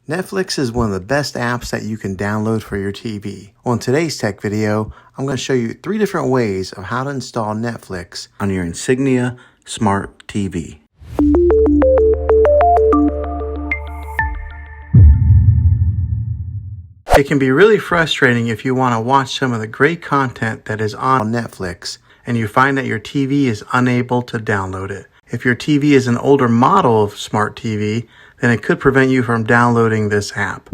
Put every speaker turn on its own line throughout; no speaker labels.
Netflix is one of the best apps that you can download for your TV. On today's tech video, I'm going to show you 3 different ways of how to install Netflix on your Insignia Smart TV. It can be really frustrating if you want to watch some of the great content that is on Netflix and you find that your TV is unable to download it. If your TV is an older model of smart TV, then it could prevent you from downloading this app.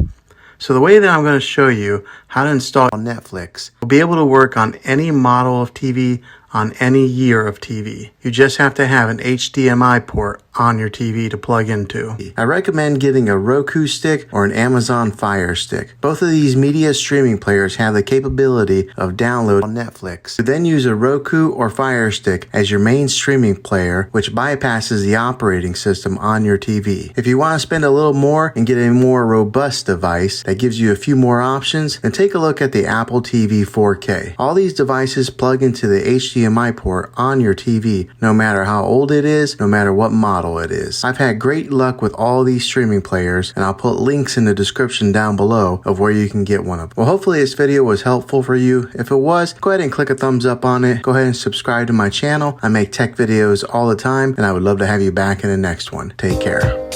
So the way that I'm going to show you how to install Netflix will be able to work on any model of TV on any year of TV. You just have to have an HDMI port on your TV to plug into. I recommend getting a Roku stick or an Amazon Fire Stick. Both of these media streaming players have the capability of downloading on Netflix. You then use a Roku or Fire Stick as your main streaming player, which bypasses the operating system on your TV. If you want to spend a little more and get a more robust device that gives you a few more options, then take a look at the Apple TV 4K. All these devices plug into the HDMI port on your TV, no matter how old it is, no matter what model it is. I've had great luck with all these streaming players, and I'll put links in the description down below of where you can get one of them. Well, hopefully this video was helpful for you. If it was, go ahead and click a thumbs up on it. Go ahead and subscribe to my channel. I make tech videos all the time, and I would love to have you back in the next one. Take care.